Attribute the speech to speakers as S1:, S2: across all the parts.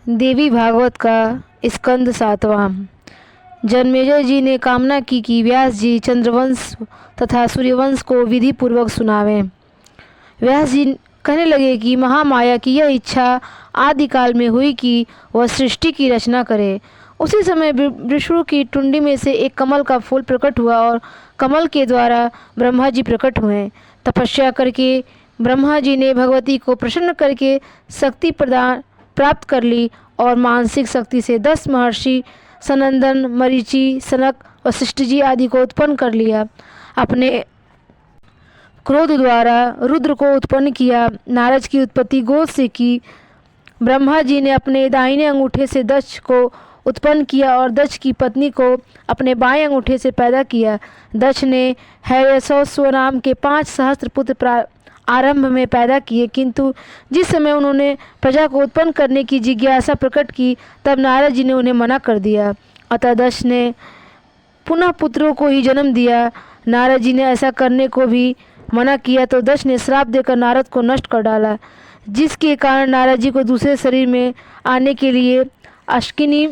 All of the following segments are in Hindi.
S1: देवी भागवत का स्कंद सातवां। जन्मेजय जी ने कामना की कि व्यास जी चंद्रवंश तथा सूर्यवंश को विधि पूर्वक सुनावें। व्यास जी कहने लगे कि महामाया की यह इच्छा आदिकाल में हुई कि वह सृष्टि की रचना करे। उसी समय विष्णु की टुंडी में से एक कमल का फूल प्रकट हुआ और कमल के द्वारा ब्रह्मा जी प्रकट हुए। तपस्या करके ब्रह्मा जी ने भगवती को प्रसन्न करके शक्ति प्रदान प्राप्त कर ली और मानसिक शक्ति से 10 महर्षि सनंदन, मरीचि, सनक, वशिष्ठ जी आदि को उत्पन्न कर लिया। अपने क्रोध द्वारा रुद्र को उत्पन्न किया। नारद की उत्पत्ति गोद से की। ब्रह्मा जी ने अपने दाहिने अंगूठे से दक्ष को उत्पन्न किया और दक्ष की पत्नी को अपने बाएं अंगूठे से पैदा किया। दक्ष ने हैयसोस्व नाम के 5 सहस्त्र पुत्र आरंभ में पैदा किए, किंतु जिस समय उन्होंने प्रजा को उत्पन्न करने की जिज्ञासा प्रकट की तब नारद जी ने उन्हें मना कर दिया। अतः दक्ष ने पुनः पुत्रों को ही जन्म दिया। नारद जी ने ऐसा करने को भी मना किया तो दक्ष ने श्राप देकर नारद को नष्ट कर डाला, जिसके कारण नारद जी को दूसरे शरीर में आने के लिए अश्किनी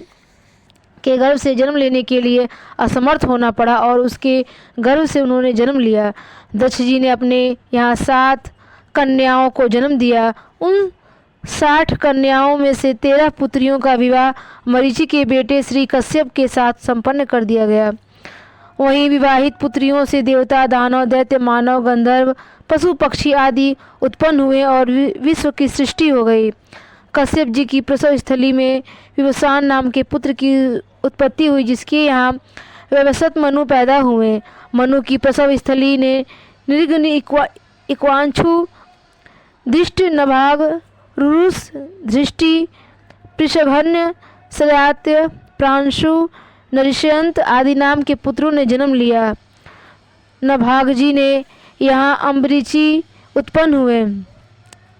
S1: के गर्भ से जन्म लेने के लिए असमर्थ होना पड़ा और उसके गर्भ से उन्होंने जन्म लिया। दक्ष जी ने अपने यहाँ 7 कन्याओं को जन्म दिया। उन 60 कन्याओं में से 13 पुत्रियों का विवाह मरीचि के बेटे श्री कश्यप के साथ संपन्न कर दिया गया। वहीं विवाहित पुत्रियों से देवता, दानव, दैत्य, मानव, गंधर्व, पशु पक्षी आदि उत्पन्न हुए और विश्व की सृष्टि हो गई। कश्यप जी की प्रसव स्थली में विवस्वान नाम के पुत्र की उत्पत्ति हुई, जिसके यहाँ व्यवसत मनु पैदा हुए। मनु की प्रसव स्थली ने निर्गुण, इक्वांशु, दृष्टि, नभाग, रुरुस, दृष्टि, पृषभन्य, सयात्य, प्रांशु, नरिष्यंत आदि नाम के पुत्रों ने जन्म लिया। नभाग जी ने यहाँ अम्बरीची उत्पन्न हुए।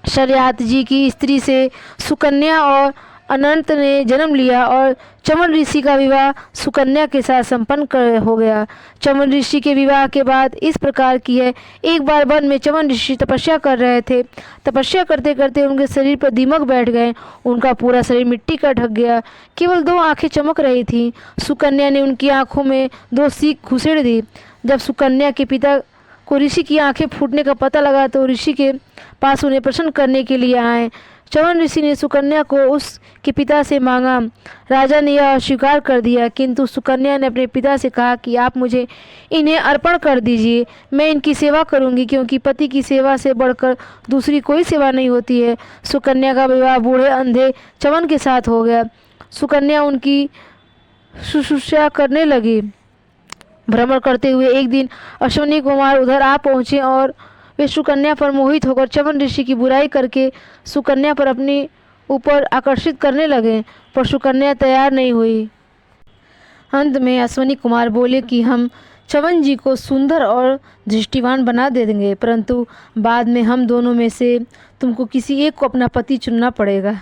S1: शर्यात जी की स्त्री से सुकन्या और अनंत ने जन्म लिया और चमन ऋषि का विवाह सुकन्या के साथ संपन्न हो गया। चमन ऋषि के विवाह के बाद इस प्रकार की है। एक बार वन में चमन ऋषि तपस्या कर रहे थे। तपस्या करते करते उनके शरीर पर दीमक बैठ गए। उनका पूरा शरीर मिट्टी का ढक गया। केवल 2 आंखें चमक रही थी। सुकन्या ने उनकी आंखों में 2 सीख घुसेड़ दी। जब सुकन्या के पिता को ऋषि की आंखें फूटने का पता लगा तो ऋषि के पास उन्हें प्रसन्न करने के लिए आए। चमन ऋषि ने सुकन्या को उसके पिता से मांगा। राजा ने यह स्वीकार कर दिया, किंतु सुकन्या ने अपने पिता से कहा कि आप मुझे इन्हें अर्पण कर दीजिए, मैं इनकी सेवा करूंगी, क्योंकि पति की सेवा से बढ़कर दूसरी कोई सेवा नहीं होती है। सुकन्या का विवाह बूढ़े अंधे चमन के साथ हो गया। सुकन्या उनकी शुश्रूषा करने लगी। भ्रमण करते हुए एक दिन अश्विनी कुमार उधर आ पहुँचे और वे सुकन्या पर मोहित होकर चमन ऋषि की बुराई करके सुकन्या पर अपने ऊपर आकर्षित करने लगे, पर सुकन्या तैयार नहीं हुई। अंत में अश्विनी कुमार बोले कि हम चमन जी को सुंदर और दृष्टिवान बना देंगे, परंतु बाद में हम दोनों में से तुमको किसी एक को अपना पति चुनना पड़ेगा।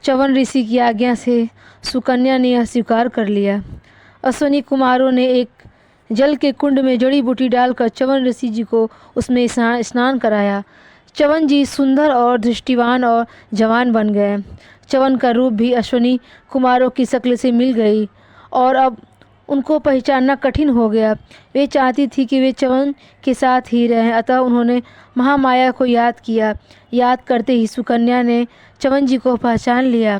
S1: चमन ऋषि की आज्ञा से सुकन्या ने यह स्वीकार कर लिया। अश्विनी कुमारों ने एक जल के कुंड में जड़ी बूटी डालकर चमन ऋषि जी को उसमें स्नान कराया। चमन जी सुंदर और दृष्टिवान और जवान बन गए। चमन का रूप भी अश्विनी कुमारों की शक्ल से मिल गई और अब उनको पहचानना कठिन हो गया। वे चाहती थी कि वे चमन के साथ ही रहें, अतः उन्होंने महामाया को याद किया। याद करते ही सुकन्या ने चमन जी को पहचान लिया।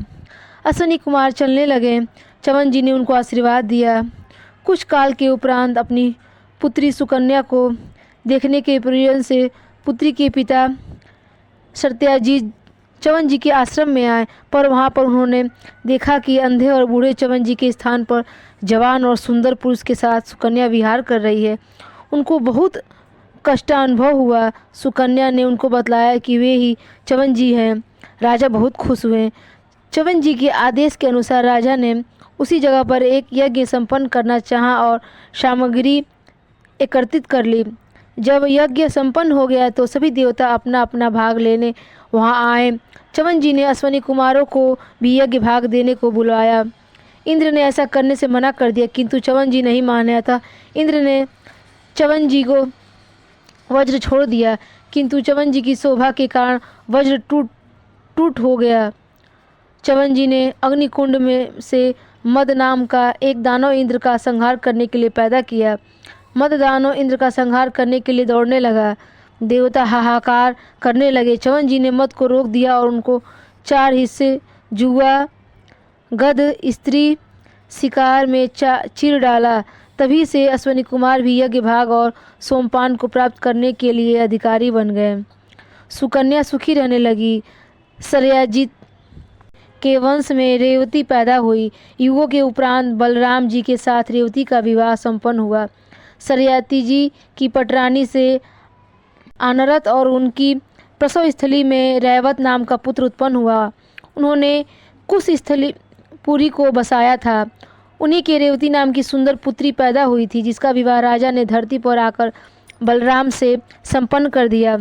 S1: अश्विनी कुमार चलने लगे। चमन जी ने उनको आशीर्वाद दिया। कुछ काल के उपरांत अपनी पुत्री सुकन्या को देखने के प्रयोजन से पुत्री के पिता सत्याजीत चमन जी के आश्रम में आए, पर वहां पर उन्होंने देखा कि अंधे और बूढ़े चमन जी के स्थान पर जवान और सुंदर पुरुष के साथ सुकन्या विहार कर रही है। उनको बहुत कष्टानुभव हुआ। सुकन्या ने उनको बतलाया कि वे ही चमन जी हैं। राजा बहुत खुश हुए। चमन जी के आदेश के अनुसार राजा ने उसी जगह पर एक यज्ञ संपन्न करना चाहा और सामग्री एकत्रित कर ली। जब यज्ञ संपन्न हो गया तो सभी देवता अपना अपना भाग लेने वहां आए। चमन जी ने अश्विनी कुमारों को भी यज्ञ भाग देने को बुलाया। इंद्र ने ऐसा करने से मना कर दिया, किंतु चमन जी नहीं माने था। इंद्र ने चमन जी को वज्र छोड़ दिया, किंतु चमन जी की शोभा के कारण वज्र टूट हो गया। च्यवन जी ने अग्निकुंड में से मद नाम का एक दानव इंद्र का संहार करने के लिए पैदा किया। मद दानव इंद्र का संहार करने के लिए दौड़ने लगा। देवता हाहाकार करने लगे। च्यवन जी ने मद को रोक दिया और उनको 4 हिस्से जुआ, गध, स्त्री, शिकार में चीर डाला। तभी से अश्वनी कुमार भी यज्ञ भाग और सोमपान को प्राप्त करने के लिए अधिकारी बन गए। सुकन्या सुखी रहने लगी। सत्याजित के वंश में रेवती पैदा हुई। युगों के उपरांत बलराम जी के साथ रेवती का विवाह संपन्न हुआ। सत्याजी जी की पटरानी से अनरत और उनकी प्रसव स्थली में रैवत नाम का पुत्र उत्पन्न हुआ। उन्होंने कुश स्थली पुरी को बसाया था। उन्हीं के रेवती नाम की सुंदर पुत्री पैदा हुई थी, जिसका विवाह राजा ने धरती पर आकर बलराम से संपन्न कर दिया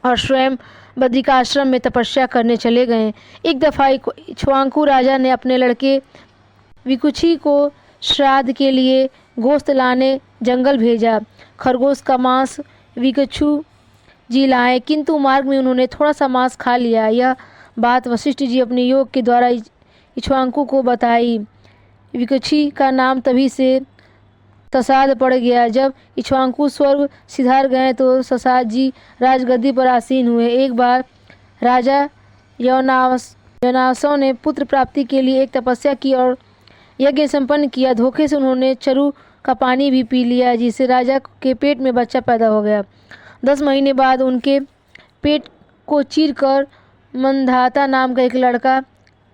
S1: और स्वयं बद्रिकाश्रम में तपस्या करने चले गए। एक दफ़ा इक्ष्वाकु राजा ने अपने लड़के विकुक्षी को श्राद्ध के लिए गोश्त लाने जंगल भेजा। खरगोश का मांस विकुक्षु जी लाए, किंतु मार्ग में उन्होंने थोड़ा सा मांस खा लिया। यह बात वशिष्ठ जी अपने योग के द्वारा इक्ष्वाकु को बताई। विकुक्षी का नाम तभी से तसाद पड़ गया। जब इक्ष्वाकु स्वर्ग सिधार गए तो ससाद जी राजगद्दी पर आसीन हुए। एक बार राजा यवनासों ने पुत्र प्राप्ति के लिए एक तपस्या की और यज्ञ संपन्न किया। धोखे से उन्होंने चरु का पानी भी पी लिया, जिससे राजा के पेट में बच्चा पैदा हो गया। 10 महीने बाद उनके पेट को चीरकर मंधाता नाम का एक लड़का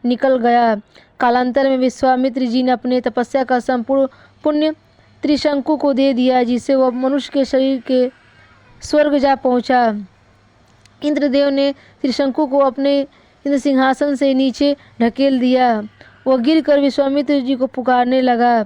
S1: निकल गया। कालांतर में विश्वामित्र जी ने अपने तपस्या का संपूर्ण पुण्य त्रिशंकु को दे दिया, जिससे वह मनुष्य के शरीर के स्वर्ग जा पहुंचा। इंद्रदेव ने त्रिशंकु को अपने इंद्र सिंहासन से नीचे ढकेल दिया। वह गिरकर विश्वामित्र जी को पुकारने लगा।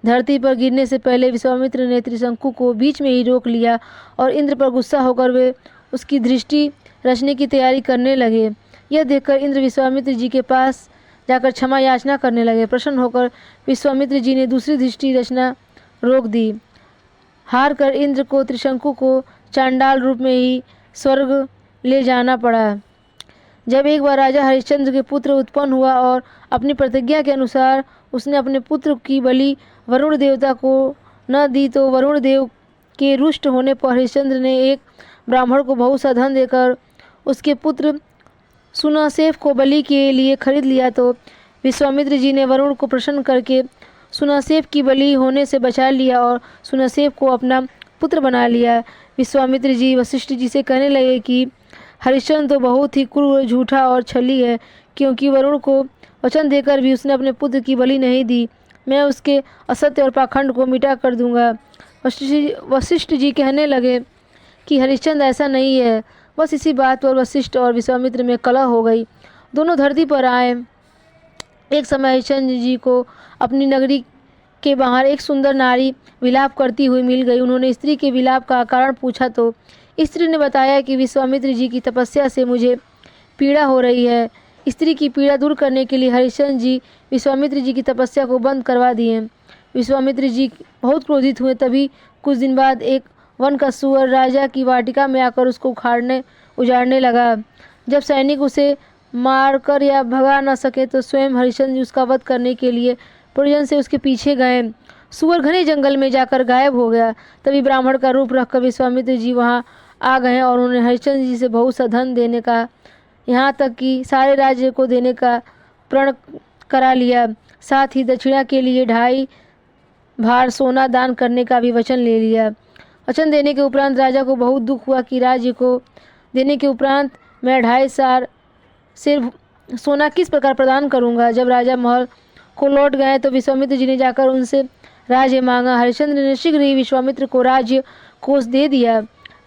S1: धरती पर गिरने से पहले विश्वामित्र ने त्रिशंकु को बीच में ही रोक लिया और इंद्र पर गुस्सा होकर वे उसकी दृष्टि रचने की तैयारी करने लगे। यह देखकर इंद्र विश्वामित्र जी के पास जाकर क्षमा याचना करने लगे। प्रसन्न होकर विश्वामित्र जी ने दूसरी दृष्टि रचना रोक दी। हार कर इंद्र को त्रिशंकु को चांडाल रूप में ही स्वर्ग ले जाना पड़ा। जब एक बार राजा हरिश्चंद्र के पुत्र उत्पन्न हुआ और अपनी प्रतिज्ञा के अनुसार उसने अपने पुत्र की बलि वरुण देवता को न दी, तो वरुण देव के रुष्ट होने पर हरिश्चंद्र ने एक ब्राह्मण को बहुत सा धन देकर उसके पुत्र सुनासेफ को बलि के लिए खरीद लिया। तो विश्वामित्र जी ने वरुण को प्रसन्न करके सुनासेफ की बलि होने से बचा लिया और सुनासेफ को अपना पुत्र बना लिया। विश्वामित्र जी वशिष्ठ जी से कहने लगे कि हरिश्चंद्र तो बहुत ही क्रूर, झूठा और छली है, क्योंकि वरुण को वचन देकर भी उसने अपने पुत्र की बलि नहीं दी। मैं उसके असत्य और पाखंड को मिटा कर दूंगा। वशिष्ठ जी कहने लगे कि हरिश्चंद्र ऐसा नहीं है। बस इसी बात पर वशिष्ठ और विश्वामित्र में कलह हो गई। दोनों धरती पर आए। एक समय हरिश्चंद्र जी को अपनी नगरी के बाहर एक सुंदर नारी विलाप करती हुई मिल गई। उन्होंने स्त्री के विलाप का कारण पूछा तो स्त्री ने बताया कि विश्वामित्र जी की तपस्या से मुझे पीड़ा हो रही है। स्त्री की पीड़ा दूर करने के लिए हरिश्चंद्र जी विश्वामित्र जी की तपस्या को बंद करवा दिए। विश्वामित्र जी बहुत क्रोधित हुए। तभी कुछ दिन बाद एक वन का सुअर राजा की वाटिका में आकर उसको उजाड़ने लगा। जब सैनिक उसे मारकर या भगा न सके तो स्वयं हरिश्चंद्र जी उसका वध करने के लिए परिजन से उसके पीछे गए। सुअर घने जंगल में जाकर गायब हो गया। तभी ब्राह्मण का रूप रखकर विश्वामित्र जी वहाँ आ गए और उन्होंने हरिश्चंद्र जी से बहुत सा धन देने का, यहाँ तक कि सारे राज्य को देने का प्रण करा लिया। साथ ही दक्षिणा के लिए 2.5 भार सोना दान करने का भी वचन ले लिया। वचन देने के उपरांत राजा को बहुत दुख हुआ कि राज्य को देने के उपरांत मैं 2.5 सार सिर्फ सोना किस प्रकार प्रदान करूंगा। जब राजा महल को लौट गए तो विश्वामित्र जी ने जाकर उनसे राज्य मांगा। हरिश्चंद्र ने शीघ्र ही विश्वामित्र को राज्य कोष दे दिया।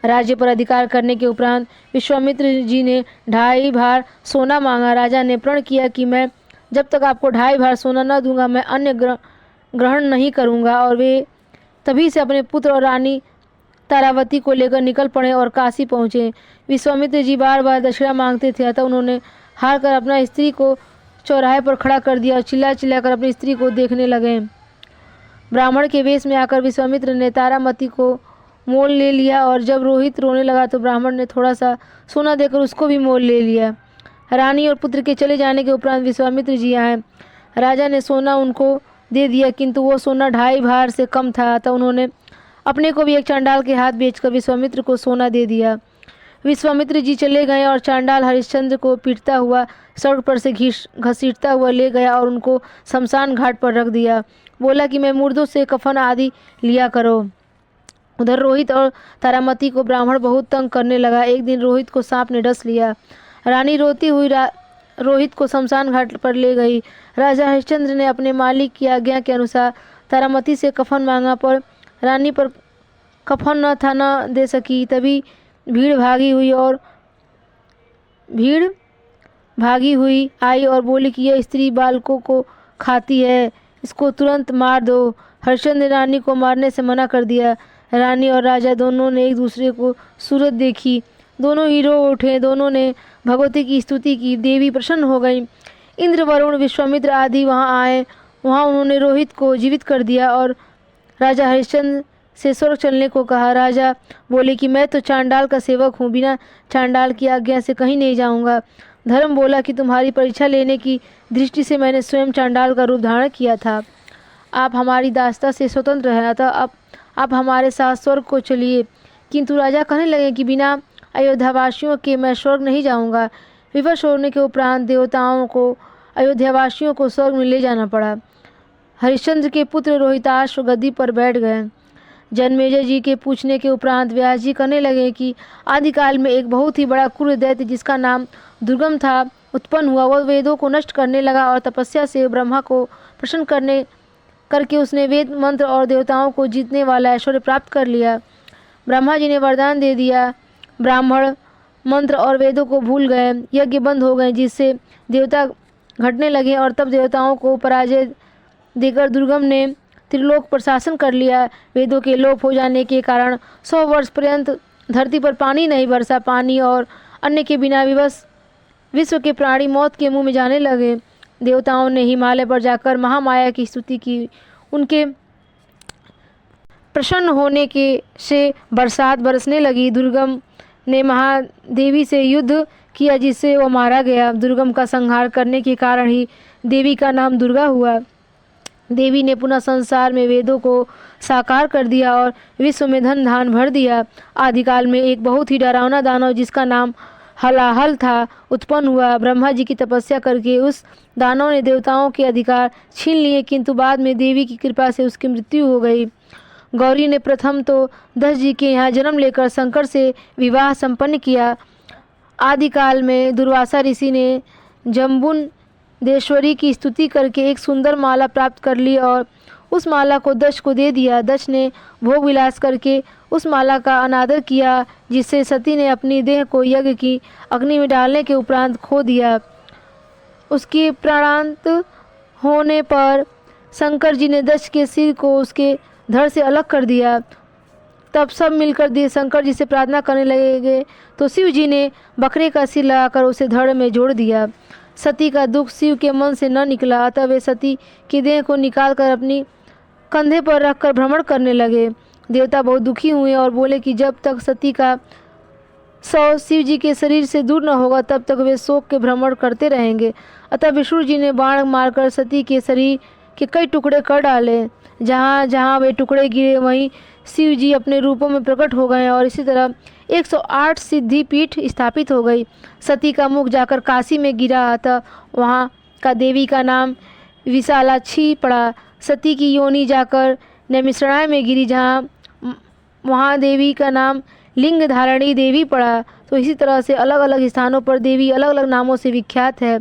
S1: राज्य पर अधिकार करने के उपरांत विश्वामित्र जी ने 2.5 भार सोना मांगा। राजा ने प्रण किया कि मैं जब तक आपको 2.5 भार सोना न दूंगा मैं अन्य ग्रहण नहीं करूंगा। और वे तभी से अपने पुत्र और रानी तारावती को लेकर निकल पड़े और काशी पहुँचे। विश्वामित्र जी बार बार दक्षिणा मांगते थे, अतः उन्होंने हार कर अपना स्त्री को चौराहे पर खड़ा कर दिया और चिल्ला चिल्लाकर अपनी स्त्री को देखने लगे। ब्राह्मण के वेश में आकर विश्वामित्र ने तारामती को मोल ले लिया और जब रोहित रोने लगा तो ब्राह्मण ने थोड़ा सा सोना देकर उसको भी मोल ले लिया। रानी और पुत्र के चले जाने के उपरांत विश्वामित्र जी आए। राजा ने सोना उनको दे दिया, किंतु वो सोना 2.5 भार से कम था, अतः उन्होंने अपने को भी एक चांडाल के हाथ बेचकर विश्वामित्र को सोना दे दिया। विश्वामित्र जी चले गए और चांडाल हरिश्चंद्र को पीटता हुआ सड़क पर से घसीटता हुआ ले गया और उनको शमशान घाट पर रख दिया। बोला कि मैं मुर्दों से कफन आदि लिया करो। उधर रोहित और तारामती को ब्राह्मण बहुत तंग करने लगा। एक दिन रोहित को सांप ने डस लिया। रानी रोती हुई रोहित को शमशान घाट पर ले गई। राजा हरिश्चंद्र ने अपने मालिक की आज्ञा के अनुसार तारामती से कफन मांगा, पर रानी पर कफन न दे सकी। तभी भीड़ भागी हुई आई और बोली कि यह स्त्री बालकों को खाती है, इसको तुरंत मार दो। हरिश्चंद्र ने रानी को मारने से मना कर दिया। रानी और राजा दोनों ने एक दूसरे को सूरत देखी, दोनों ही रो उठे। दोनों ने भगवती की स्तुति की। देवी प्रसन्न हो गई। इंद्र, वरुण, विश्वामित्र आदि वहाँ आए। वहाँ उन्होंने रोहित को जीवित कर दिया और राजा हरिश्चंद्र से स्वर्ग चलने को कहा। राजा बोले कि मैं तो चांडाल का सेवक हूँ, बिना चांडाल की आज्ञा से कहीं नहीं जाऊँगा। धर्म बोला कि तुम्हारी परीक्षा लेने की दृष्टि से मैंने स्वयं चांडाल का रूप धारण किया था। आप हमारी दासता से स्वतंत्र हैं, अतः अब आप हमारे साथ स्वर्ग को चलिए। किंतु राजा कहने लगे कि बिना अयोध्यावासियों के मैं स्वर्ग नहीं जाऊँगा। विवश होने के उपरांत देवताओं को अयोध्यावासियों को स्वर्ग में ले जाना पड़ा। हरिश्चंद्र के पुत्र रोहिताश्व गद्दी पर बैठ गए। जन्मेजय जी के पूछने के उपरांत व्यास जी कहने लगे कि आदिकाल में एक बहुत ही बड़ा क्रूर दैत्य जिसका नाम दुर्गम था उत्पन्न हुआ। वह वेदों को नष्ट करने लगा और तपस्या से ब्रह्मा को प्रसन्न करके उसने वेद मंत्र और देवताओं को जीतने वाला ऐश्वर्य प्राप्त कर लिया। ब्रह्मा जी ने वरदान दे दिया। ब्राह्मण मंत्र और वेदों को भूल गए, यज्ञ बंद हो गए, जिससे देवता घटने लगे और तब देवताओं को पराजय देकर दुर्गम ने त्रिलोक पर शासन कर लिया। वेदों के लोप हो जाने के कारण 100 वर्ष पर्यंत धरती पर पानी नहीं बरसा। पानी और अन्न के बिना विश्व के प्राणी मौत के मुंह में जाने लगे। देवताओं ने हिमालय पर जाकर महामाया की स्तुति की। उनके प्रसन्न होने से बरसात बरसने लगी। दुर्गम ने महादेवी से युद्ध किया, जिससे वह मारा गया। दुर्गम का संहार करने के कारण ही देवी का नाम दुर्गा हुआ। देवी ने पुनः संसार में वेदों को साकार कर दिया और विश्व में धन धान भर दिया। आदिकाल में एक बहुत ही डरावना दानव जिसका नाम हलाहल था उत्पन्न हुआ। ब्रह्मा जी की तपस्या करके उस दानव ने देवताओं के अधिकार छीन लिए, किंतु बाद में देवी की कृपा से उसकी मृत्यु हो गई। गौरी ने प्रथम तो दक्ष जी के यहाँ जन्म लेकर शंकर से विवाह संपन्न किया। आदिकाल में दुर्वासा ऋषि ने जम्बुनदेश्वरी की स्तुति करके एक सुंदर माला प्राप्त कर ली और उस माला को दक्ष को दे दिया। दक्ष ने भोग विलास करके उस माला का अनादर किया, जिससे सती ने अपनी देह को यज्ञ की अग्नि में डालने के उपरांत खो दिया। उसके प्राणांत होने पर शंकर जी ने दक्ष के सिर को उसके धड़ से अलग कर दिया। तब सब मिलकर शंकर जी से प्रार्थना करने लगे तो शिव जी ने बकरे का सिर लगाकर उसे धड़ में जोड़ दिया। सती का दुख शिव के मन से न निकला, अतः वे सती की देह को निकालकर अपनी कंधे पर रखकर भ्रमण करने लगे। देवता बहुत दुखी हुए और बोले कि जब तक सती का शव शिव जी के शरीर से दूर न होगा तब तक वे शोक के भ्रमण करते रहेंगे। अतः विष्णु जी ने बाण मारकर सती के शरीर के कई टुकड़े कर डाले। जहाँ जहाँ वे टुकड़े गिरे वहीं शिव जी अपने रूपों में प्रकट हो गए और इसी तरह 108 सिद्धि पीठ स्थापित हो गई। सती का मुख जाकर काशी में गिरा, अतः वहाँ का देवी का नाम विशालाक्षी पड़ा। सती की योनि जाकर नैमिषारण्य में गिरी, जहाँ वहाँ देवी का नाम लिंग धारणी देवी पड़ा। तो इसी तरह से अलग अलग स्थानों पर देवी अलग अलग नामों से विख्यात है।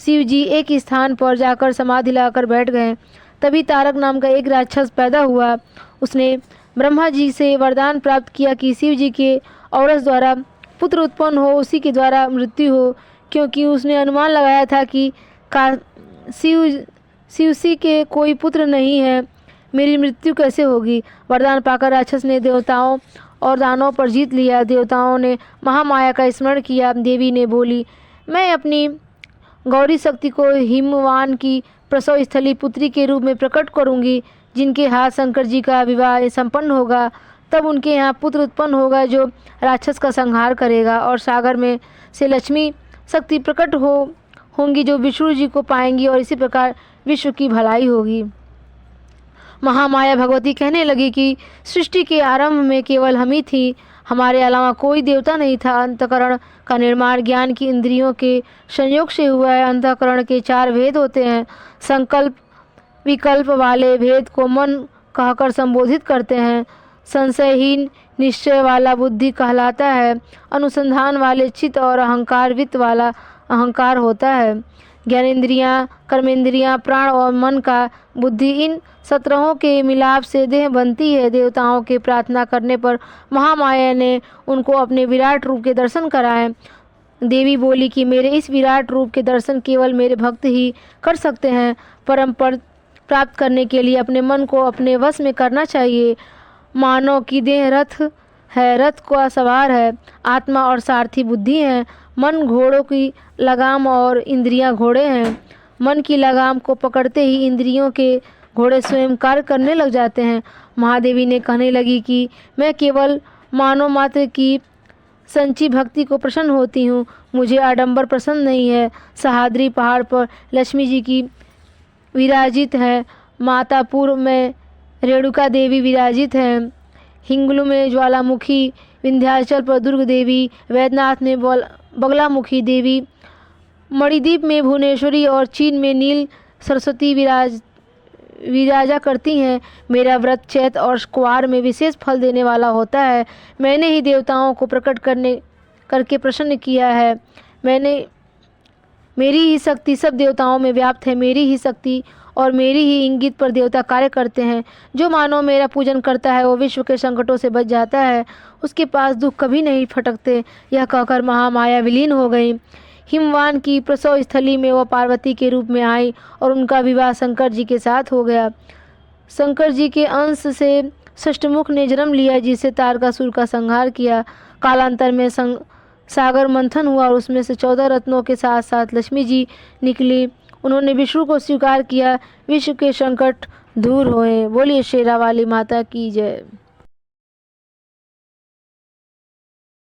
S1: शिव जी एक स्थान पर जाकर समाधि लगाकर बैठ गए। तभी तारक नाम का एक राक्षस पैदा हुआ। उसने ब्रह्मा जी से वरदान प्राप्त किया कि शिव जी के औरस द्वारा पुत्र उत्पन्न हो, उसी के द्वारा मृत्यु हो, क्योंकि उसने अनुमान लगाया था कि शिव के कोई पुत्र नहीं है, मेरी मृत्यु कैसे होगी। वरदान पाकर राक्षस ने देवताओं और दानवों पर जीत लिया। देवताओं ने महामाया का स्मरण किया। देवी ने बोली, मैं अपनी गौरी शक्ति को हिमवान की प्रसव स्थली पुत्री के रूप में प्रकट करूंगी, जिनके हाथ शंकर जी का विवाह संपन्न होगा। तब उनके यहाँ पुत्र उत्पन्न होगा जो राक्षस का संहार करेगा और सागर में से लक्ष्मी शक्ति प्रकट होंगी जो विष्णु जी को पाएंगी और इसी प्रकार विश्व की भलाई होगी। महामाया भगवती कहने लगी कि सृष्टि के आरंभ में केवल हम ही थी, हमारे अलावा कोई देवता नहीं था। अंतःकरण का निर्माण ज्ञान की इंद्रियों के संयोग से हुआ है। अंतःकरण के 4 भेद होते हैं। संकल्प विकल्प वाले भेद को मन कहकर संबोधित करते हैं। संशयहीन निश्चय वाला बुद्धि कहलाता है। अनुसंधान वाले चित्त और अहंकार वित्त वाला अहंकार होता है। ज्ञानेंद्रियाँ, कर्मेंद्रियाँ, प्राण और मन का बुद्धि, इन 17 के मिलाप से देह बनती है। देवताओं के प्रार्थना करने पर महामाया ने उनको अपने विराट रूप के दर्शन कराए। देवी बोली कि मेरे इस विराट रूप के दर्शन केवल मेरे भक्त ही कर सकते हैं। परम पद प्राप्त करने के लिए अपने मन को अपने वश में करना चाहिए। मानव की देह रथ है, रथ का सवार है। आत्मा और सारथी बुद्धि है। मन घोड़ों की लगाम और इंद्रियां घोड़े हैं। मन की लगाम को पकड़ते ही इंद्रियों के घोड़े स्वयं कार्य करने लग जाते हैं। महादेवी ने कहने लगी कि मैं केवल मानव मात्र की संची भक्ति को प्रसन्न होती हूँ, मुझे आडंबर पसंद नहीं है। सहाद्री पहाड़ पर लक्ष्मी जी की विराजित है। मातापुर में रेणुका देवी विराजित हैं। हिंगलू में ज्वालामुखी, विंध्याचल पर दुर्ग देवी, वैद्यनाथ में बगलामुखी देवी, मणिद्वीप में भुवनेश्वरी और चीन में नील सरस्वती विराजा करती हैं। मेरा व्रत चैत और कुवार में विशेष फल देने वाला होता है। मैंने ही देवताओं को प्रकट करके प्रसन्न किया है। मेरी ही शक्ति सब देवताओं में व्याप्त है। मेरी ही शक्ति और मेरी ही इंगित पर देवता कार्य करते हैं। जो मानव मेरा पूजन करता है वो विश्व के संकटों से बच जाता है, उसके पास दुख कभी नहीं फटकते। यह कहकर महामाया विलीन हो गई। हिमवान की प्रसव स्थली में वह पार्वती के रूप में आई और उनका विवाह शंकर जी के साथ हो गया। शंकर जी के अंश से षष्ठमुख ने जन्म लिया, जिससे तारकासुर का संहार किया। कालांतर में सागर मंथन हुआ और उसमें से 14 रत्नों के साथ साथ लक्ष्मी जी निकली। उन्होंने विष्णु को स्वीकार किया। विश्व के संकट दूर हुए। बोलिए शेरा वाली माता की जय।